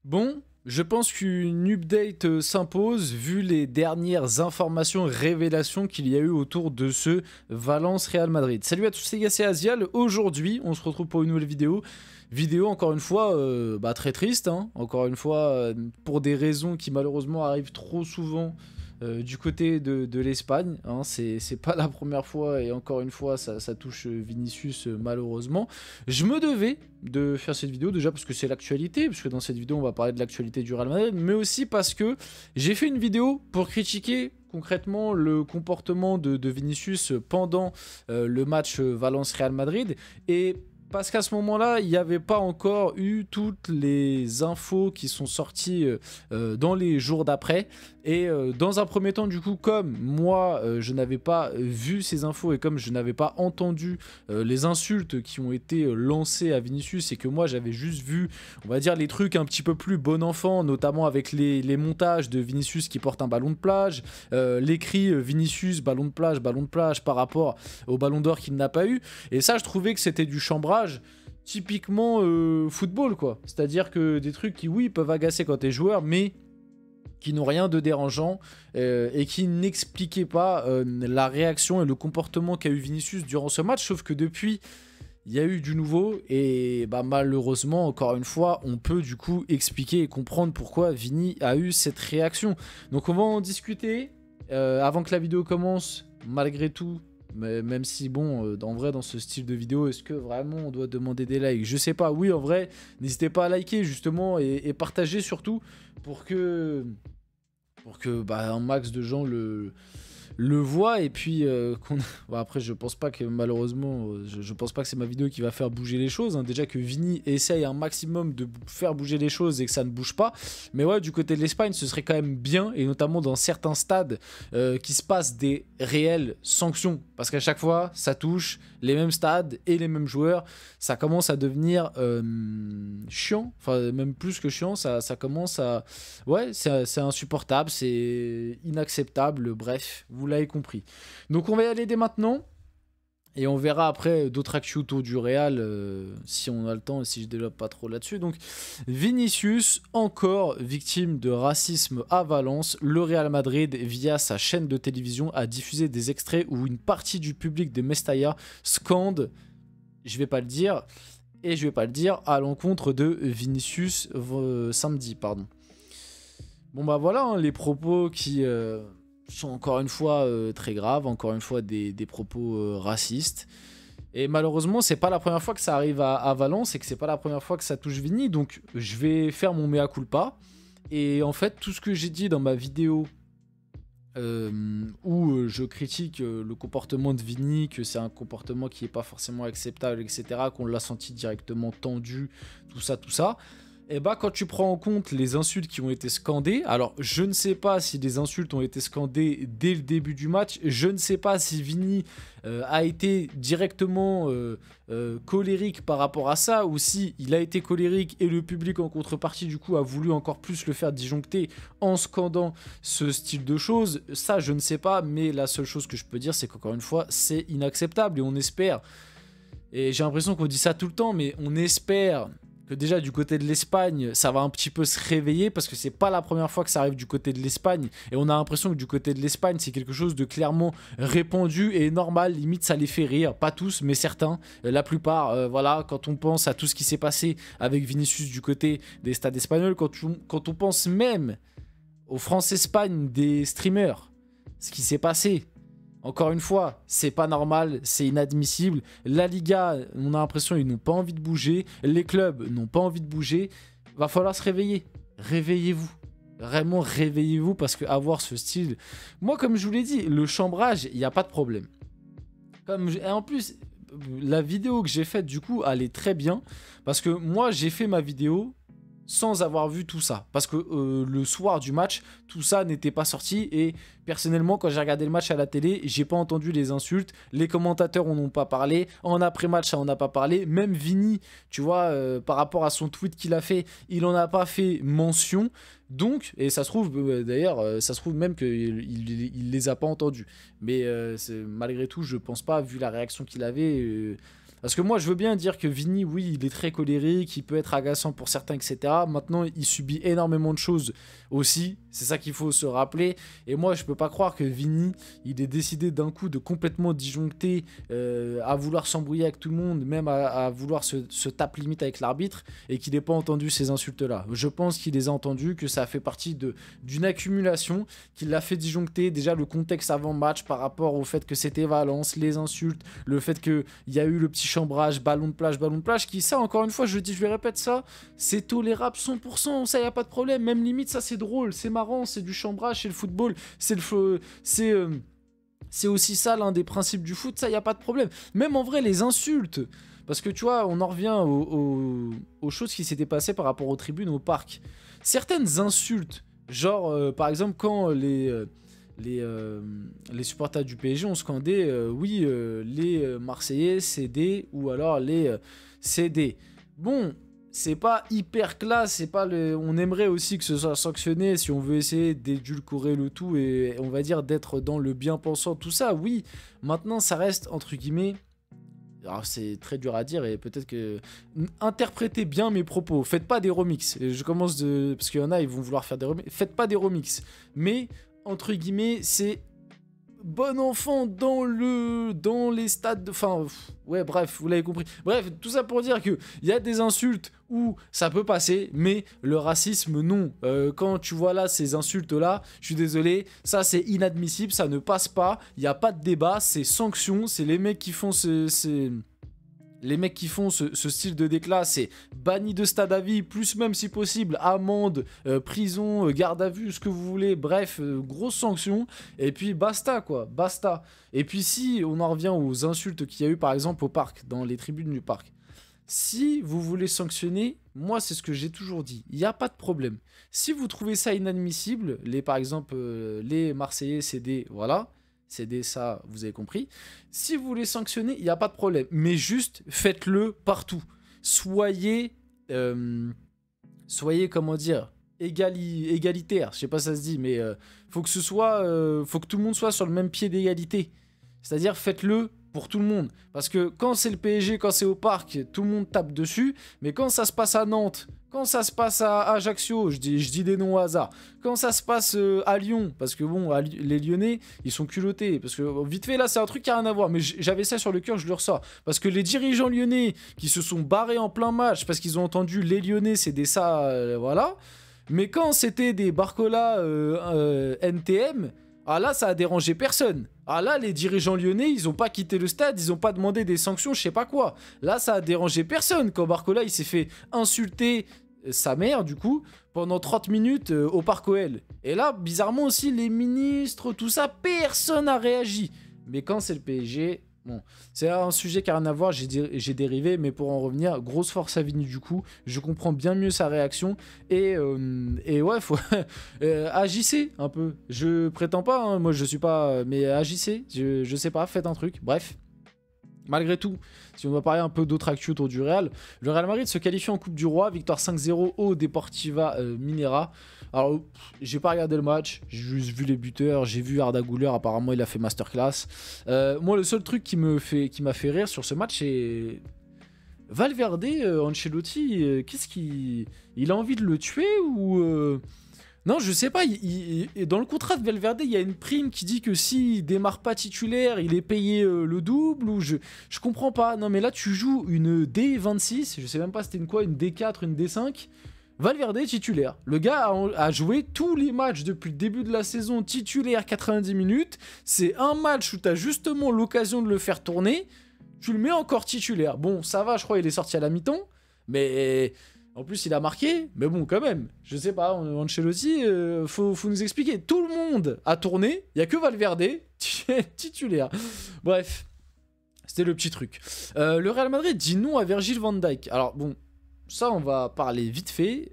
Bon, je pense qu'une update s'impose vu les dernières informations, révélations qu'il y a eu autour de ce Valence-Real Madrid. Salut à tous les gars, c'est Azial. Aujourd'hui, on se retrouve pour une nouvelle vidéo. Vidéo, encore une fois, très triste, hein. Encore une fois, pour des raisons qui malheureusement arrivent trop souvent du côté de l'Espagne, hein. C'est pas la première fois et encore une fois ça touche Vinicius malheureusement. Je me devais de faire cette vidéo déjà parce que c'est l'actualité, parce que dans cette vidéo on va parler de l'actualité du Real Madrid, mais aussi parce que j'ai fait une vidéo pour critiquer concrètement le comportement de Vinicius pendant le match Valence-Real Madrid, et parce qu'à ce moment-là, il n'y avait pas encore eu toutes les infos qui sont sorties dans les jours d'après. Et dans un premier temps, du coup, comme moi, je n'avais pas vu ces infos et comme je n'avais pas entendu les insultes qui ont été lancées à Vinicius et que moi, j'avais juste vu, on va dire, les trucs un petit peu plus bon enfant, notamment avec les montages de Vinicius qui porte un ballon de plage, les cris Vinicius, ballon de plage par rapport au ballon d'or qu'il n'a pas eu. Et ça, je trouvais que c'était du chambrage typiquement football, quoi. C'est-à-dire que des trucs qui, oui, peuvent agacer quand t'es joueur, mais qui n'ont rien de dérangeant et qui n'expliquaient pas la réaction et le comportement qu'a eu Vinicius durant ce match, sauf que depuis, il y a eu du nouveau et malheureusement, encore une fois, on peut du coup expliquer et comprendre pourquoi Vini a eu cette réaction. Donc on va en discuter avant que la vidéo commence, malgré tout. Mais même si, bon, en vrai, dans ce style de vidéo, est-ce que vraiment on doit demander des likes? Je sais pas, oui, en vrai, n'hésitez pas à liker, justement, et partager surtout, pour que un max de gens le voient, et puis après, je pense pas que, malheureusement, je pense pas que c'est ma vidéo qui va faire bouger les choses, hein. Déjà que Vini essaye un maximum de faire bouger les choses et que ça ne bouge pas, mais ouais, du côté de l'Espagne, ce serait quand même bien, et notamment dans certains stades, qu'il se passe des réelles sanctions, parce qu'à chaque fois, ça touche les mêmes stades et les mêmes joueurs. Ça commence à devenir chiant, enfin même plus que chiant, ça commence à... Ouais, c'est insupportable, c'est inacceptable, bref, vous l'avez compris. Donc on va y aller dès maintenant, et on verra après d'autres actus autour du Real, si on a le temps et si je développe pas trop là-dessus. Donc Vinicius, encore victime de racisme à Valence. Le Real Madrid, via sa chaîne de télévision, a diffusé des extraits où une partie du public de Mestalla scande, je vais pas le dire, et je vais pas le dire, à l'encontre de Vinicius samedi, pardon. Bon bah voilà, hein, les propos qui sont encore une fois très graves, encore une fois des propos racistes. Et malheureusement, c'est pas la première fois que ça arrive à Valence et que c'est pas la première fois que ça touche Vini. Donc je vais faire mon mea culpa. Et en fait, tout ce que j'ai dit dans ma vidéo où je critique le comportement de Vini, que c'est un comportement qui n'est pas forcément acceptable, etc., qu'on l'a senti directement tendu, tout ça, et bah quand tu prends en compte les insultes qui ont été scandées, alors je ne sais pas si les insultes ont été scandées dès le début du match, je ne sais pas si Vini a été directement colérique par rapport à ça, ou si il a été colérique et le public en contrepartie du coup a voulu encore plus le faire disjoncter en scandant ce style de choses. Ça je ne sais pas, mais la seule chose que je peux dire c'est qu'encore une fois c'est inacceptable, et on espère, et j'ai l'impression qu'on dit ça tout le temps, mais on espère que déjà du côté de l'Espagne, ça va un petit peu se réveiller, parce que c'est pas la première fois que ça arrive du côté de l'Espagne, et on a l'impression que du côté de l'Espagne, c'est quelque chose de clairement répandu et normal, limite ça les fait rire, pas tous, mais certains, la plupart, voilà, quand on pense à tout ce qui s'est passé avec Vinicius du côté des stades espagnols, quand on pense même aux France-Espagne des streamers, ce qui s'est passé. Encore une fois, c'est pas normal, c'est inadmissible. La Liga, on a l'impression qu'ils n'ont pas envie de bouger. Les clubs n'ont pas envie de bouger. Va falloir se réveiller. Réveillez-vous. Vraiment, réveillez-vous, parce que avoir ce style... Moi, comme je vous l'ai dit, le chambrage, il n'y a pas de problème. Et en plus, la vidéo que j'ai faite, du coup, elle est très bien. Parce que moi, j'ai fait ma vidéo sans avoir vu tout ça, parce que le soir du match, tout ça n'était pas sorti, et personnellement, quand j'ai regardé le match à la télé, j'ai pas entendu les insultes, les commentateurs en ont pas parlé, en après-match ça en a pas parlé, même Vini, tu vois, par rapport à son tweet qu'il a fait, il en a pas fait mention. Donc, et ça se trouve, d'ailleurs, ça se trouve même qu'il les a pas entendus, mais malgré tout, je pense pas, vu la réaction qu'il avait, Parce que moi, je veux bien dire que Vini, oui, il est très colérique, il peut être agaçant pour certains, etc. Maintenant, il subit énormément de choses aussi. C'est ça qu'il faut se rappeler. Et moi, je peux pas croire que Vini, il ait décidé d'un coup de complètement disjoncter, à vouloir s'embrouiller avec tout le monde, même à vouloir se taper limite avec l'arbitre, et qu'il n'ait pas entendu ces insultes-là. Je pense qu'il les a entendues, que ça fait partie d'une accumulation, qu'il l'a fait disjoncter. Déjà, le contexte avant-match par rapport au fait que c'était Valence, les insultes, le fait qu'il y a eu le petit chambrage, ballon de plage, qui ça, encore une fois, je le répète ça, c'est tolérable 100%, ça y a pas de problème, même limite ça c'est drôle, c'est marrant, c'est du chambrage, c'est le football, c'est aussi ça l'un des principes du foot, ça y a pas de problème. Même en vrai les insultes, parce que tu vois, on en revient aux choses qui s'étaient passées par rapport aux tribunes au parc. Certaines insultes, genre par exemple quand les supporters du PSG ont scandé oui, les Marseillais CD, ou alors les CD. Bon, c'est pas hyper classe, c'est pas on aimerait aussi que ce soit sanctionné si on veut essayer d'édulcorer le tout et on va dire d'être dans le bien pensant, tout ça, oui. Maintenant, ça reste entre guillemets. Alors c'est très dur à dire et peut-être que... Interprétez bien mes propos, faites pas des remixes. Je commence de... Parce qu'il y en a, ils vont vouloir faire des remixes. Faites pas des remixes. Mais, entre guillemets, c'est... Bon enfant dans les stades de... Enfin, ouais, bref, vous l'avez compris. Bref, tout ça pour dire qu'il y a des insultes où ça peut passer, mais le racisme, non. Quand tu vois là ces insultes-là, je suis désolé, ça c'est inadmissible, ça ne passe pas, il n'y a pas de débat, c'est sanction, c'est les mecs qui font Les mecs qui font ce style de déclat, c'est banni de stade à vie, plus même si possible, amende, prison, garde à vue, ce que vous voulez, bref, grosse sanction, et puis basta quoi, basta. Et puis si on en revient aux insultes qu'il y a eu par exemple au parc, dans les tribunes du parc, si vous voulez sanctionner, moi c'est ce que j'ai toujours dit, il n'y a pas de problème. Si vous trouvez ça inadmissible, par exemple les Marseillais CD, voilà, CD ça, vous avez compris. Si vous voulez sanctionner, il n'y a pas de problème. Mais juste, faites-le partout. Soyez, comment dire, égalitaire. Je sais pas si ça se dit, mais faut que tout le monde soit sur le même pied d'égalité. C'est-à-dire, faites-le pour tout le monde. Parce que quand c'est le PSG, quand c'est au parc, tout le monde tape dessus. Mais quand ça se passe à Nantes, quand ça se passe à Ajaccio, je dis des noms au hasard. Quand ça se passe à Lyon, parce que bon, les Lyonnais, ils sont culottés. Parce que vite fait, là, c'est un truc qui a rien à voir. Mais j'avais ça sur le cœur, je le ressors. Parce que les dirigeants lyonnais qui se sont barrés en plein match, parce qu'ils ont entendu les Lyonnais, c'est des ça, voilà. Mais quand c'était des Barcola NTM... Ah là, ça a dérangé personne. Ah là, les dirigeants lyonnais, ils ont pas quitté le stade, ils ont pas demandé des sanctions, je sais pas quoi. Là, ça a dérangé personne quand Barcola, il s'est fait insulter sa mère, du coup, pendant 30 minutes au Parc OL. Et là, bizarrement aussi, les ministres, tout ça, personne n'a réagi. Mais quand c'est le PSG... Bon, c'est un sujet qui n'a rien à voir, j'ai dérivé, mais pour en revenir, grosse force à Vini du coup, je comprends bien mieux sa réaction, et ouais, faut agissez un peu, je prétends pas, hein, moi je suis pas, mais agissez, je sais pas, faites un truc, bref. Malgré tout, si on va parler un peu d'autres actus autour du Real, le Real Madrid se qualifie en Coupe du Roi, victoire 5-0 au Deportiva Minera. Alors, j'ai pas regardé le match, j'ai juste vu les buteurs, j'ai vu Arda Güler, apparemment il a fait masterclass. Moi, le seul truc qui m'a fait rire sur ce match, c'est Valverde, Ancelotti, qu'est-ce qu'il... Il a envie de le tuer ou... Non, je sais pas, dans le contrat de Valverde, il y a une prime qui dit que s'il démarre pas titulaire, il est payé le double, ou je comprends pas. Non, mais là, tu joues une D26, je sais même pas c'était une D4, une D5, Valverde titulaire. Le gars a joué tous les matchs depuis le début de la saison titulaire 90 minutes. C'est un match où tu as justement l'occasion de le faire tourner, tu le mets encore titulaire. Bon, ça va, je crois il est sorti à la mi-temps, mais... En plus, il a marqué, mais bon, quand même. Je sais pas, Ancelotti, faut nous expliquer. Tout le monde a tourné, il n'y a que Valverde, titulaire. Bref, c'était le petit truc. Le Real Madrid dit non à Virgil van Dijk. Alors bon, ça, on va parler vite fait.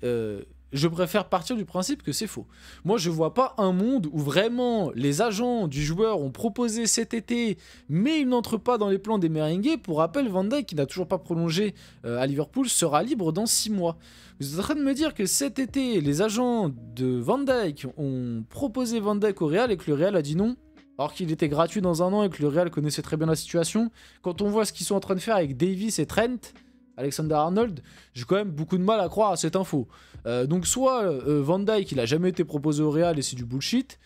Je préfère partir du principe que c'est faux. Moi, je vois pas un monde où vraiment les agents du joueur ont proposé cet été, mais ils n'entrent pas dans les plans des merengues. Pour rappel, Van Dijk, qui n'a toujours pas prolongé à Liverpool, sera libre dans 6 mois. Vous êtes en train de me dire que cet été, les agents de Van Dijk ont proposé Van Dijk au Real et que le Real a dit non? alors qu'il était gratuit dans un an et que le Real connaissait très bien la situation. Quand on voit ce qu'ils sont en train de faire avec Davis et Trent, Alexander-Arnold, j'ai quand même beaucoup de mal à croire à cette info. Donc soit Van Dijk, il a jamais été proposé au Real et c'est du bullshit,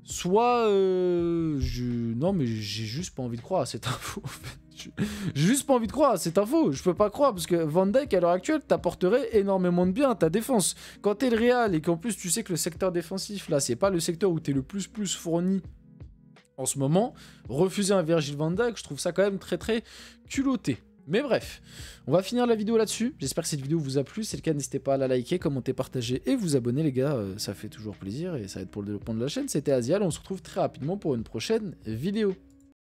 soit non mais j'ai juste pas envie de croire à cette info. J'ai juste pas envie de croire à cette info. Je peux pas croire parce que Van Dijk à l'heure actuelle t'apporterait énormément de bien à ta défense. Quand t'es le Real et qu'en plus tu sais que le secteur défensif là c'est pas le secteur où t'es le plus fourni en ce moment, refuser un Virgil van Dijk, je trouve ça quand même très culotté. Mais bref, on va finir la vidéo là-dessus. J'espère que cette vidéo vous a plu. Si c'est le cas, n'hésitez pas à la liker, commenter, partager et vous abonner les gars. Ça fait toujours plaisir et ça aide pour le développement de la chaîne. C'était Azial, on se retrouve très rapidement pour une prochaine vidéo.